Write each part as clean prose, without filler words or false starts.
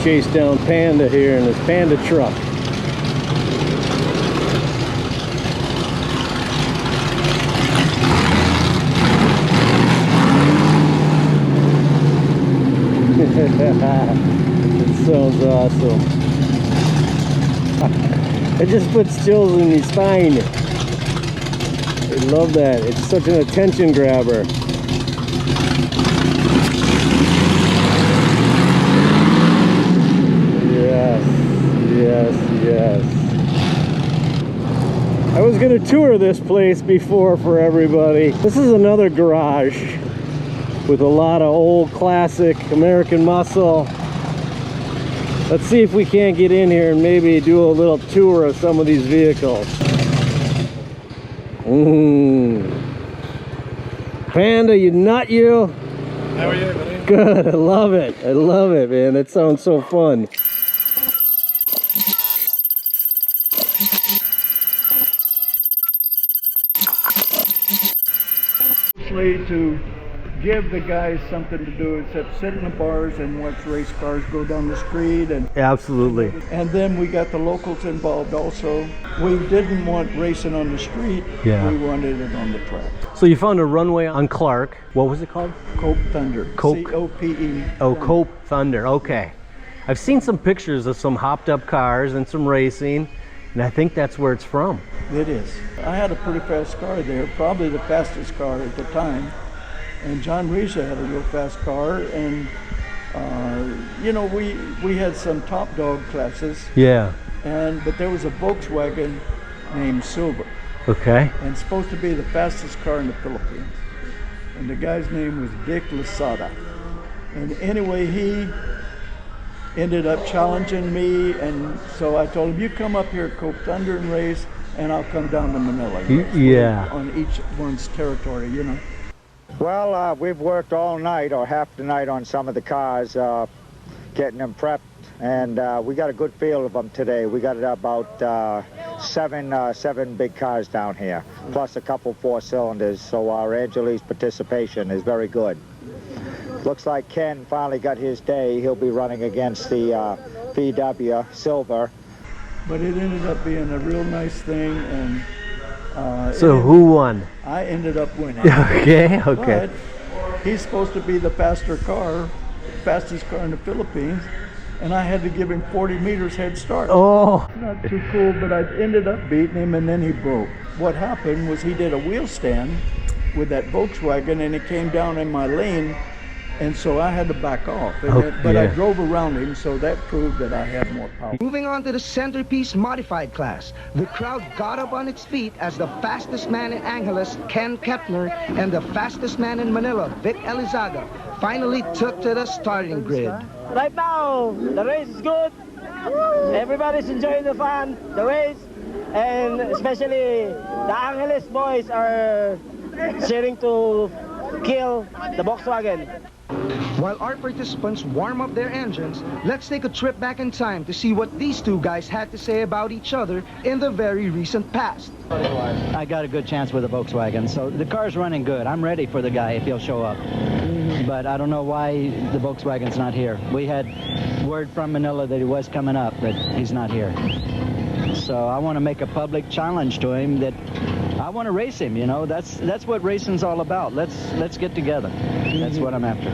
chase down Panda here in his Panda truck. It sounds awesome. It just puts chills in your spine. I love that. It's such an attention grabber. Yes. I was gonna tour this place before for everybody. This is another garage with a lot of old classic American muscle. Let's see if we can't get in here and maybe do a little tour of some of these vehicles. Panda, you nut you? How are you, buddy? Good, I love it, man. That sounds so fun. To give the guys something to do except sit in the bars and watch race cars go down the street. And Absolutely. And then we got the locals involved also. We didn't want racing on the street. Yeah. We wanted it on the track. So you found a runway on Clark. What was it called? Cope Thunder. Cope. C-O-P-E. Oh, Cope Thunder. Okay. I've seen some pictures of some hopped up cars and some racing, and I think that's where it's from. It is. I had a pretty fast car there, probably the fastest car at the time. And John Reza had a real fast car, and you know, we had some top dog classes. Yeah. But there was a Volkswagen named Silver. Okay. And supposed to be the fastest car in the Philippines. And the guy's name was Dick Lasada. And anyway, he ended up challenging me, and so I told him, you come up here at Cope Thunder and race, and I'll come down to Manila. Yeah. On each one's territory, you know. Well, we've worked all night or half the night on some of the cars, getting them prepped, and we got a good feel of them today. We got about seven big cars down here, plus a couple 4-cylinders, so our Angeles participation is very good. Looks like Ken finally got his day. He'll be running against the VW Silver. But it ended up being a real nice thing, and so who won? I ended up winning. Okay. But he's supposed to be the fastest car in the Philippines, and I had to give him 40 meters head start. Oh. Not too cool, but I ended up beating him, and then he broke. What happened was he did a wheel stand with that Volkswagen, and it came down in my lane, and so I had to back off. But I drove around him, so that proved that I had more power. Moving on to the centerpiece modified class, the crowd got up on its feet as the fastest man in Angeles, Ken Kepner, and the fastest man in Manila, Vic Elizaga, finally took to the starting grid. Right now, the race is good. Everybody's enjoying the fun, the race, and especially the Angeles boys are cheering to kill the Volkswagen. While our participants warm up their engines, let's take a trip back in time to see what these two guys had to say about each other in the very recent past. I got a good chance with the Volkswagen, so the car's running good. I'm ready for the guy if he'll show up. But I don't know why the Volkswagen's not here. We had word from Manila that he was coming up, but he's not here. So I want to make a public challenge to him that I want to race him, you know. That's what racing's all about. Let's get together. That's what I'm after.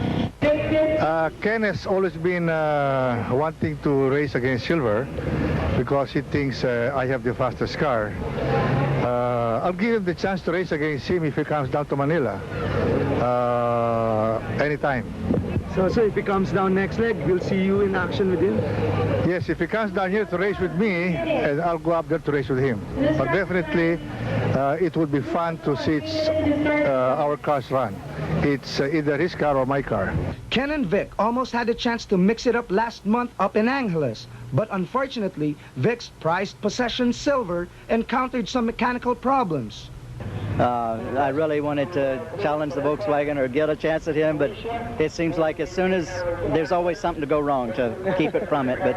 Ken has always been wanting to race against Silver because he thinks I have the fastest car. I'll give him the chance to race against him if he comes down to Manila anytime. So if he comes down next leg, we'll see you in action with him? Yes, if he comes down here to race with me, and I'll go up there to race with him. But definitely, it would be fun to see our cars run. It's either his car or my car. Ken and Vic almost had a chance to mix it up last month up in Angeles, but unfortunately, Vic's prized possession Silver encountered some mechanical problems. I really wanted to challenge the Volkswagen or get a chance at him, but it seems like as soon as there's always something to go wrong to keep it from it. But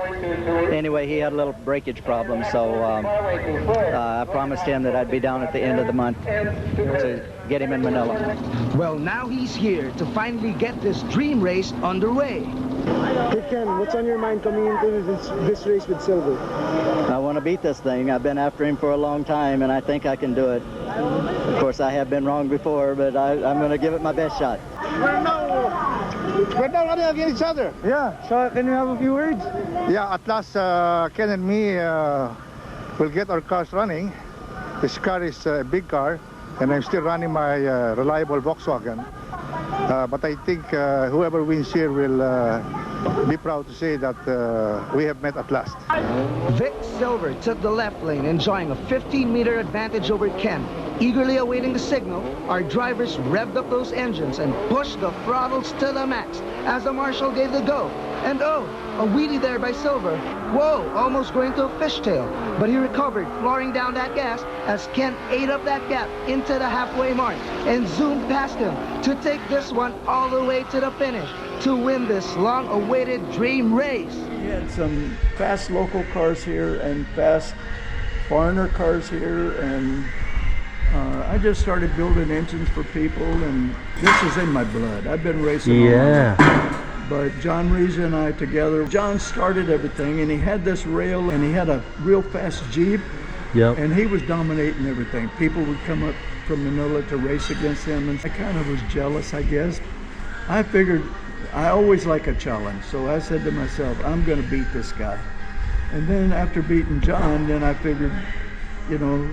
anyway, he had a little breakage problem, so I promised him that I'd be down at the end of the month to get him in Manila. Well, now he's here to finally get this dream race underway. Hey Ken, what's on your mind coming into this race with Silver? I want to beat this thing. I've been after him for a long time, and I think I can do it. Of course, I have been wrong before, but I'm going to give it my best shot. We're now running against each other. Yeah, so can you have a few words? Yeah, at last Ken and me will get our cars running. This car is a big car, and I'm still running my reliable Volkswagen. But I think whoever wins here will be proud to say that we have met at last. Vic Silver took the left lane, enjoying a 15-meter advantage over Ken. Eagerly awaiting the signal, our drivers revved up those engines and pushed the throttles to the max as the marshal gave the go. And oh, a wheelie there by Silver. Whoa, almost going to a fishtail. But he recovered, flooring down that gas as Ken ate up that gap into the halfway mark and zoomed past him to take this one all the way to the finish to win this long-awaited dream race. We had some fast local cars here and fast foreigner cars here, and I just started building engines for people, and this is in my blood. I've been racing all my life. But John Reese and I together, John started everything, and he had this rail, and he had a real fast Jeep, and he was dominating everything. People would come up from Manila to race against him, and I kind of was jealous, I guess. I figured I always like a challenge, so I said to myself, I'm going to beat this guy. And then after beating John, then I figured, you know,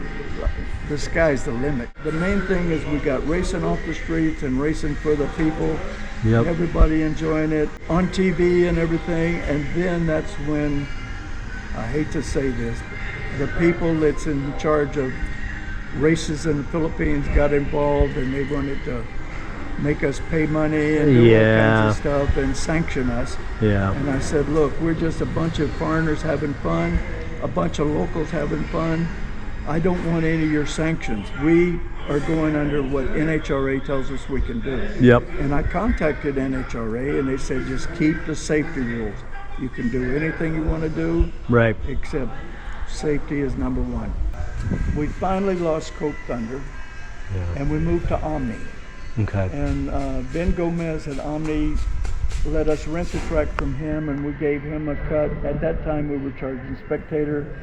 the sky's the limit. The main thing is we got racing off the streets and racing for the people. Everybody enjoying it on TV and everything. And then that's when, I hate to say this, the people that's in charge of races in the Philippines got involved, and they wanted to make us pay money and do all kinds of stuff and sanction us. And I said, look, we're just a bunch of foreigners having fun, a bunch of locals having fun. I don't want any of your sanctions. We are going under what NHRA tells us we can do. And I contacted NHRA, and they said just keep the safety rules. You can do anything you want to do, except safety is number one. We finally lost Coke Thunder, and we moved to Omni. And Ben Gomez at Omni let us rent the track from him, and we gave him a cut. At that time, we were charging spectator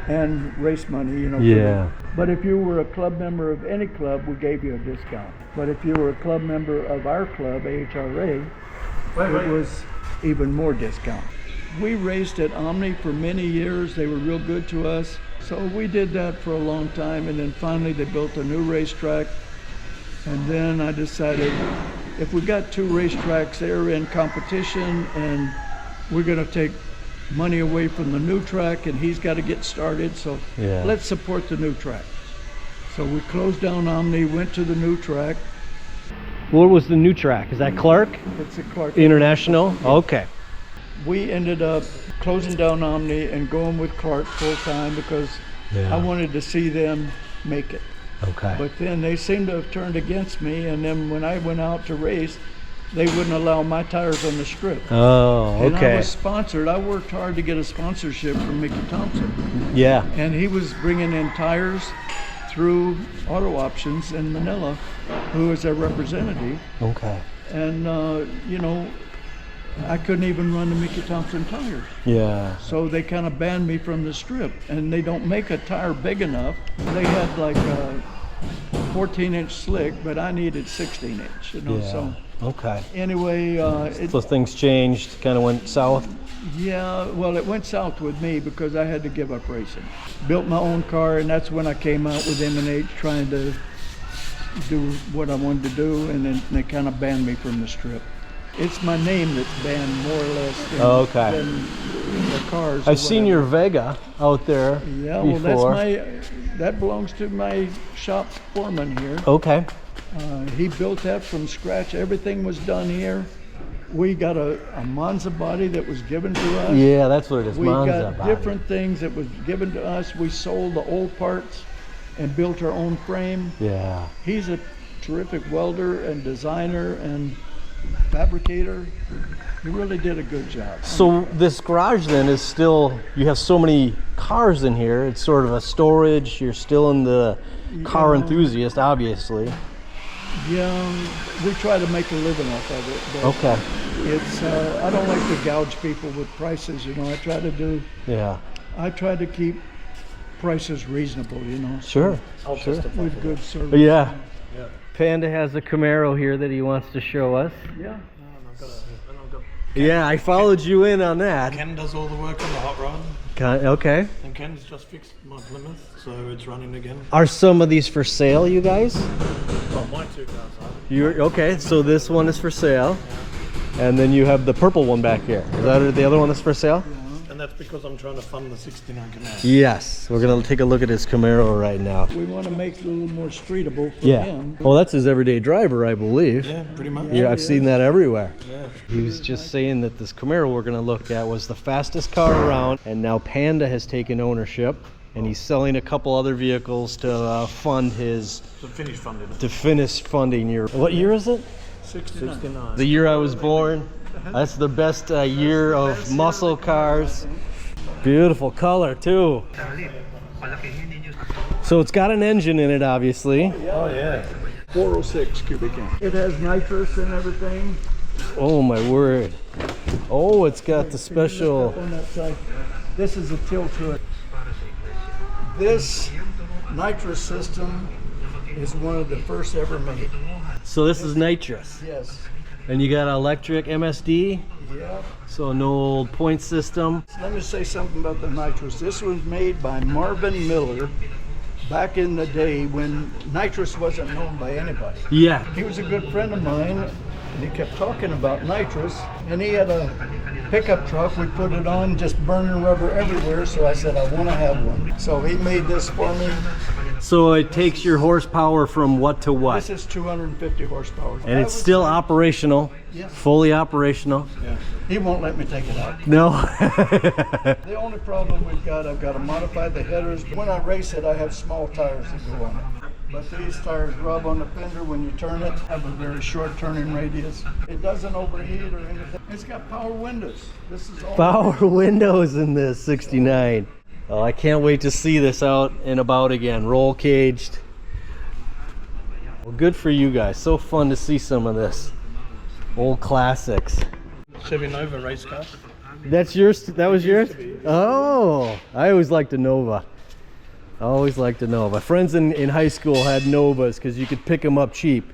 and race money, you know. But if you were a club member of any club, we gave you a discount. But if you were a club member of our club, AHRA, it was even more discount. We raced at Omni for many years. They were real good to us. So we did that for a long time, and then finally they built a new racetrack. And then I decided if we got two racetracks, they're in competition, and we're going to take money away from the new track, and he's got to get started, so let's support the new track. So we closed down Omni, went to the new track. What was the new track? Is that Clark? It's a Clark International? Okay. We ended up closing down Omni and going with Clark full time because I wanted to see them make it. But then they seemed to have turned against me, and then when I went out to race, they wouldn't allow my tires on the strip. And I was sponsored. I worked hard to get a sponsorship from Mickey Thompson. And he was bringing in tires through Auto Options in Manila, who was their representative. And, you know, I couldn't even run the Mickey Thompson tires. So they kind of banned me from the strip, and they don't make a tire big enough. They had like a 14-inch slick, but I needed 16-inch, you know, so. Anyway, so things changed, kind of went south? Well, it went south with me because I had to give up racing. Built my own car, and that's when I came out with M&H trying to do what I wanted to do, and then they kind of banned me from the strip. It's my name that's banned more or less than the cars. I've seen your Vega out there before. Well, that belongs to my shop foreman here. He built that from scratch. Everything was done here. We got a Monza body that was given to us. That's what it is, Monza got different things that was given to us. We sold the old parts and built our own frame. He's a terrific welder and designer and fabricator. He really did a good job. So this garage then is still, you have so many cars in here, it's sort of a storage, you're still in the car enthusiast, obviously. Yeah, we try to make a living off of it. But Okay. it's I don't like to gouge people with prices. You know, I try to keep prices reasonable. You know. Sure. With good service. Yeah. Panda has a Camaro here that he wants to show us. Yeah. Yeah, I followed you in on that. Ken does all the work on the hot rod, Okay. and Ken's just fixed my Plymouth, so it's running again. Are some of these for sale, you guys? Well, my 2 cars are. You're okay. So this one is for sale, and then you have the purple one back here. Is that the other one that's for sale? And that's because I'm trying to fund the 69 Canal. Yes. We're gonna take a look at his Camaro right now. We want to make it a little more streetable for Yeah. him. Well, that's his everyday driver, I believe. Yeah, pretty much. Yeah, I've seen that everywhere. Yeah. He was just saying that this Camaro we're gonna look at was the fastest car around, and now Panda has taken ownership, and he's selling a couple other vehicles to fund his, To finish funding it. to finish funding your, what year is it? 69. The year I was born. That's the best year of muscle cars. Beautiful color too. So it's got an engine in it, obviously. Oh, yeah. 406 cubic inch. It has nitrous and everything. Oh my word. Oh, it's got the special. On that side. This is a tilt to it. This nitrous system is one of the first ever made. So this is nitrous. Yes. And you got electric MSD, Yeah. so no old point system. Let me say something about the nitrous. This was made by Marvin Miller back in the day when nitrous wasn't known by anybody. Yeah. He was a good friend of mine, and he kept talking about nitrous, and he had a pickup truck. We put it on, just burning rubber everywhere, so I said, I want to have one. So he made this for me. So it takes your horsepower from what to what? This is 250 horsepower. And it's still operational, Yes. fully operational. Yeah. He won't let me take it out. No. The only problem we've got, I've got to modify the headers. When I race it, I have small tires that go on it. But these tires rub on the fender when you turn it, have a very short turning radius. It doesn't overheat or anything. It's got power windows. This is all Power windows in this 69. Oh, I can't wait to see this out and about again. Roll caged. Well, good for you guys. So fun to see some of this. Old classics. Chevy Nova race car. That's yours? That was yours? Oh, I always liked a Nova. I always liked a Nova. Friends in high school had Novas because you could pick them up cheap.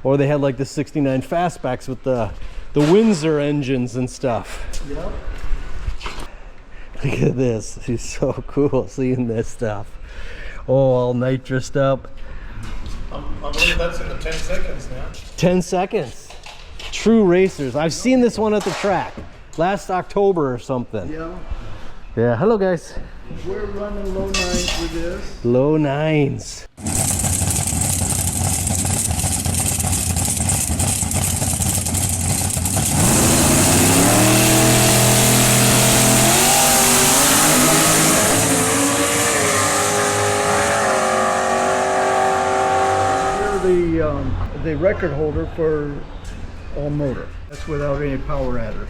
Or they had like the 69 fastbacks with the Windsor engines and stuff. Yep. Look at this. It's so cool seeing this stuff. Oh, all nitrous up. I believe that's in the 10 seconds now. 10 seconds. True racers. I've seen this one at the track last October or something. Yeah. Yeah, hello guys. We're running low nines with this. Low nines. The record holder for all motor. That's without any power adders.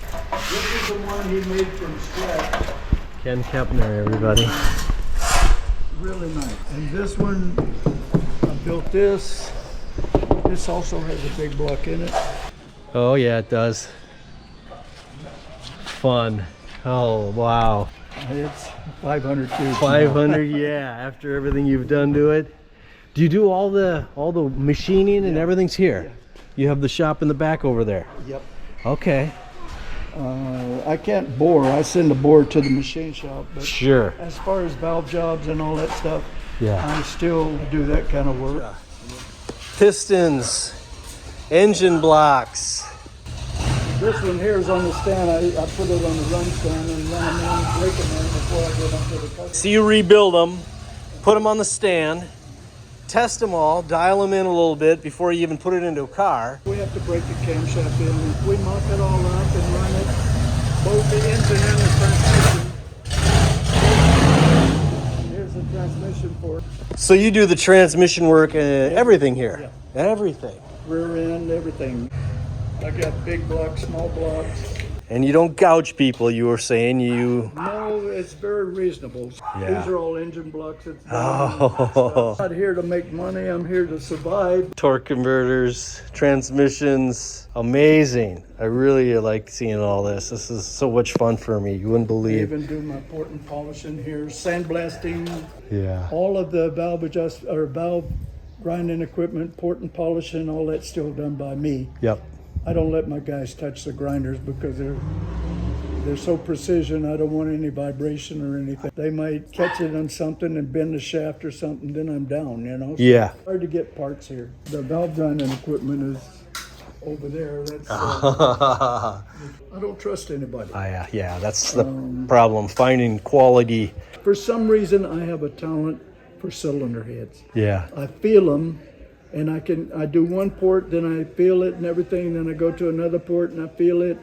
This is the one he made from scratch. Ken Kepner, everybody. Really nice. And this one, I built this. This also has a big block in it. Oh yeah, it does. Fun. Oh wow. It's 500 cubic. 500, yeah. After everything you've done to it. Do you do all the machining and everything's here? Yeah. You have the shop in the back over there. Yep. Okay. I can't bore. I send the bore to the machine shop. But Sure. as far as valve jobs and all that stuff, Yeah. I still do that kind of work. Pistons, engine blocks. This one here is on the stand. I put it on the run stand and run them in, break them in before I get them to the customer. So you rebuild them, put them on the stand, test them all, dial them in a little bit before you even put it into a car. We have to break the camshaft in. We mock it all up and run it, both the engine and the transmission. Here's the transmission for it. So you do the transmission work and everything here? Yeah. Everything. Rear end, everything. I got big blocks, small blocks. And you don't gouge people, you were saying. You. No, it's very reasonable. Yeah. These are all engine blocks. It's Oh. I'm not here to make money. I'm here to survive. Torque converters, transmissions, amazing. I really like seeing all this. This is so much fun for me. You wouldn't I believe. even do my port and polishing here, sandblasting, Yeah. all of the valve grinding equipment, port and polishing, all that's still done by me. Yep. I don't let my guys touch the grinders because they're so precision. I don't want any vibration or anything. They might catch it on something and bend the shaft or something, then I'm down, you know? So Yeah. it's hard to get parts here. The valve grinding equipment is over there. That's Ah, I don't trust anybody. yeah, that's the problem, finding quality. For some reason, I have a talent for cylinder heads. Yeah. I feel them, and I do one port, then I feel it and everything, then I go to another port and I feel it.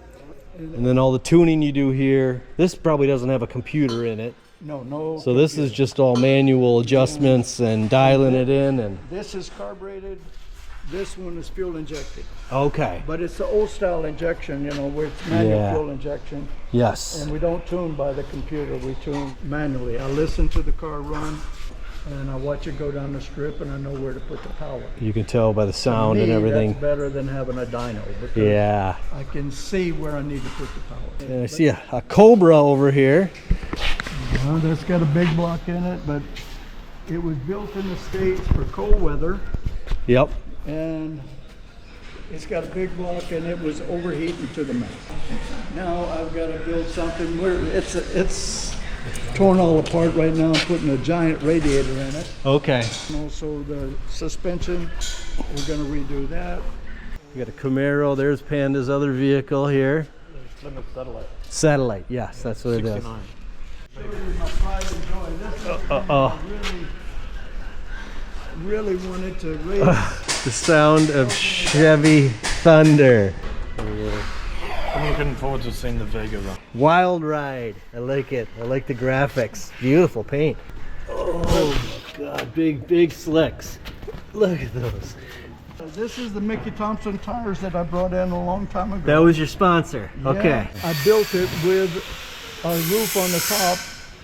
And then all the tuning you do here. This probably doesn't have a computer in it. No. So this is just all manual adjustments and dialing it in and This is carbureted. This one is fuel injected. okay. But it's the old style injection, you know, where it's manual Yeah. fuel injection. Yes. And we don't tune by the computer, we tune manually. I listen to the car run and I watch it go down the strip and I know where to put the power. You can tell by the sound Me, and everything. That's better than having a dyno because Yeah. I can see where I need to put the power. And I see a Cobra over here. That's got a big block in it, but it was built in the States for cold weather. Yep. And it's got a big block and it was overheating to the max. Now I've got to build something where it's torn all apart right now. I'm putting a giant radiator in it. Okay. And also the suspension, we're going to redo that. We got a Camaro. There's Panda's other vehicle here. Plymouth Satellite. Satellite. Yes, that's what it is. 69. Show you my pride and joy. This is I really wanted to raise. The sound of Chevy Thunder. I'm looking forward to seeing the Vega run. Wild ride. I like it. I like the graphics. Beautiful paint. Oh my God, big slicks. Look at those. This is the Mickey Thompson tires that I brought in a long time ago. That was your sponsor. Okay. Yeah, I built it with a roof on the top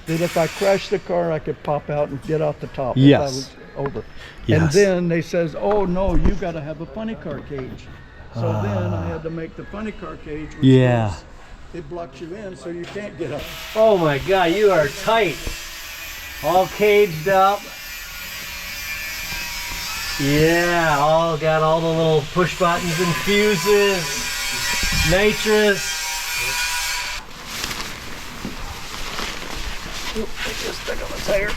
that if I crashed the car, I could pop out and get off the top. If I Yes. was over. Yes. And then they says, oh no, you got to have a funny car cage. So then I had to make the funny car cage. Which Yeah. is- it blocks you in so you can't get up. Oh my God, you are tight. All caged up. Yeah, got all the little push buttons and fuses, nitrous. Oop, I just stuck on the tire.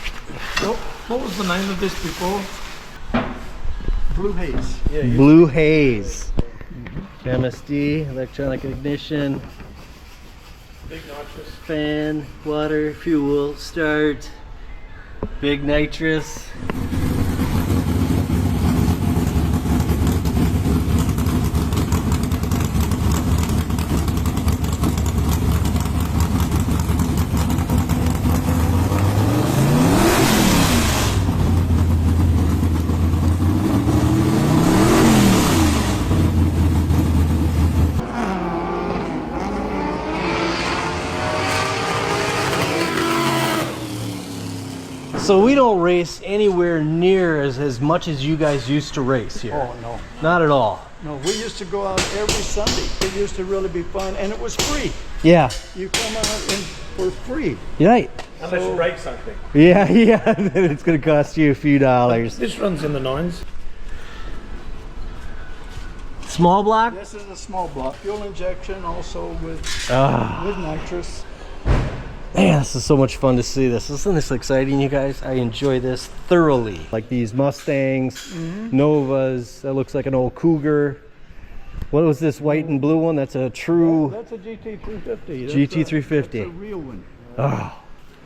What was the name of this before? Blue haze. Blue haze. MSD, electronic ignition. Big nitrous. Fan, water, fuel, start. Big nitrous. So we don't race anywhere near as much as you guys used to race here. Oh no. Not at all. No, we used to go out every Sunday. It used to really be fun and it was free. Yeah. You come out and for free. Right. Unless you break something. Yeah, then it's gonna cost you a few dollars. This runs in the 9s. Small block? This is a small block. Fuel injection also with nitrous. Man, this is so much fun to see this. Isn't this exciting, you guys? I enjoy this thoroughly. Like these Mustangs, Novas, that looks like an old Cougar. What was this white and blue one? That's a true That's a GT350. GT350. That's a real one. Oh,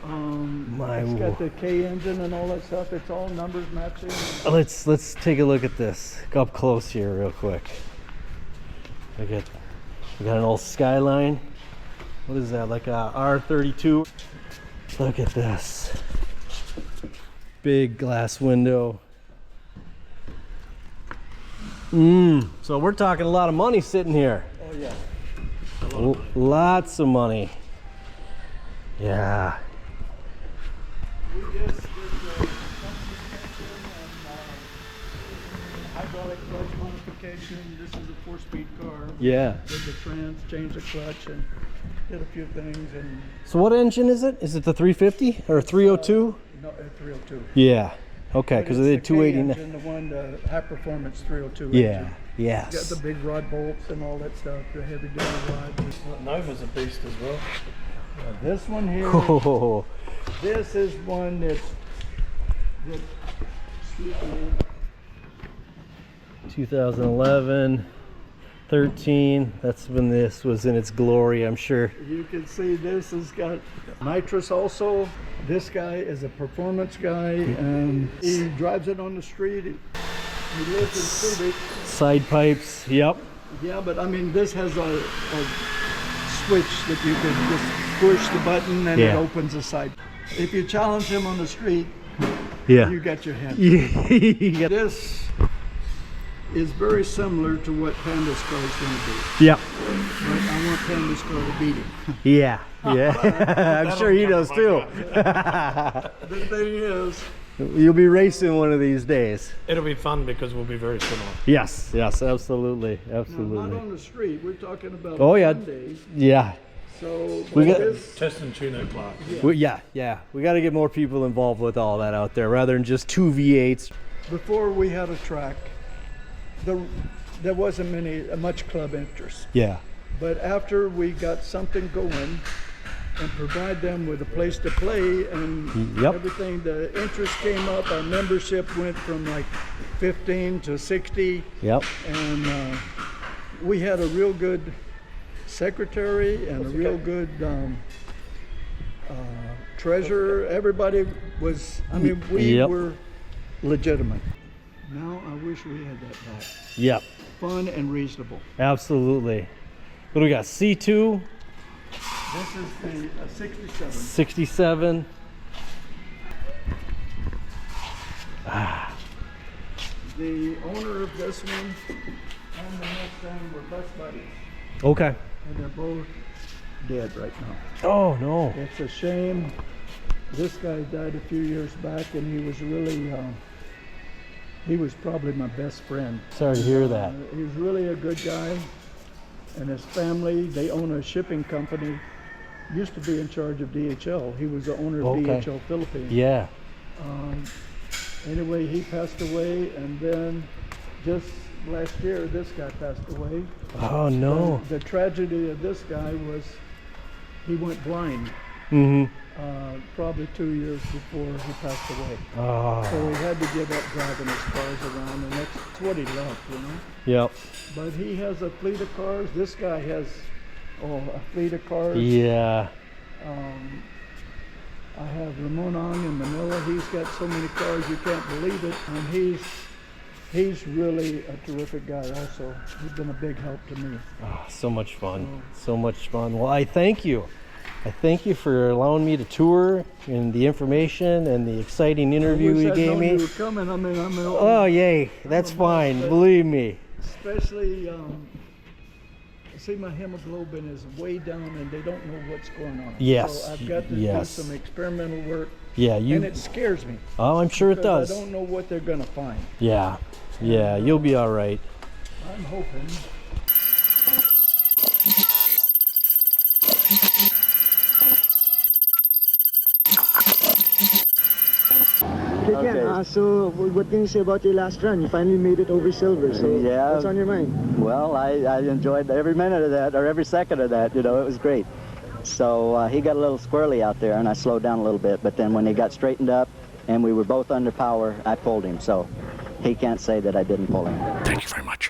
my It's got the K engine and all that stuff. It's all numbers matching. let's take a look at this up close here real quick. We got an old Skyline. What is that, like a R32? Look at this. Big glass window. So we're talking a lot of money sitting here. Oh yeah. Lots of money. Yeah. We just did the hydraulic clutch modification. This is a 4-speed car. Yeah. Did the trans, changed the clutch, and did a few things. And So what engine is it? Is it the 350 or 302? no, 302. Yeah. Okay, because But they it's did the K 289. engine, the one, the high performance 302 Yeah. engine. Yes. Got the big rod bolts and all that stuff, the heavy duty rods. Nova's a beast as well. This one here, Oh, this is one that 2011, 13. That's when this was in its glory, I'm sure. you can see this has got nitrous also. This guy is a performance guy, and he drives it on the street. He lives in Subic. Side pipes. Yep. Yeah, but I mean, this has a switch that you can just push the button and Yeah. it opens the side. If you challenge him on the street, Yeah. you got your head. You got- This is very similar to what Panda's car is going to be. Yep. But I want Panda's car to beat him. Yeah. Yeah. I'm sure he does too. The thing is, You'll be racing one of these days. It'll be fun because we'll be very similar. Yes. Yes. Absolutely. no, not Absolutely. on the street. We're talking about Oh, yeah. Sundays. Yeah. So We got- this, Test and tune that class. Yeah. We got to get more people involved with all that out there rather than just 2 V8s. before we had a track, there wasn't much club interest. Yeah. But after we got something going and provide them with a place to play and Yep. everything, the interest came up. Our membership went from like 15 to 60, Yep. and we had a real good secretary and a real good treasurer. Everybody was, I mean, we Yep. were legitimate. Now I wish we had that back. Yep. Fun and reasonable. Absolutely. What do we got? C2, This is the 67. 67. The owner of this one and the Mustang were best buddies, Okay. and they're both dead right now. Oh no. It's a shame. This guy died a few years back, and he was really, he was probably my best friend. Sorry to hear that. He was really a good guy, and his family, they own a shipping company, used to be in charge of DHL. He was the owner of Okay. DHL Philippine. Yeah. Anyway, he passed away, and then just last year, this guy passed away. Oh no. The tragedy of this guy was he went blind Mm-hmm. probably 2 years before he passed away. Oh. So he had to give up driving his cars around, and that's what he loved, you know. Yep. But he has a fleet of cars. This guy has a fleet of cars. Yeah. I have Ramon in Manila. He's got so many cars you can't believe it, and he's really a terrific guy also. He's been a big help to me. Oh, so much fun. So much fun. Well, I thank you. I thank you for allowing me to tour and the information and the exciting interview you gave me. You were coming. I mean, Oh, yay. That's fine. Believe me. especially see, my hemoglobin is way down, and they don't know what's going on. Yes, So I've got to yes. do some experimental work, Yeah, and you. it scares me. Oh, I'm sure it because does. I don't know what they're gonna find. Yeah. Yeah, you'll be all right. I'm hoping. Okay. So what can you say about your last run? You finally made it over silver. So Yeah. what's on your mind? Well, I enjoyed every minute of that, or every second of that. You know, it was great. So he got a little squirrely out there, and I slowed down a little bit. But then when he got straightened up, and we were both under power, I pulled him. So he can't say that I didn't pull him. Thank you very much.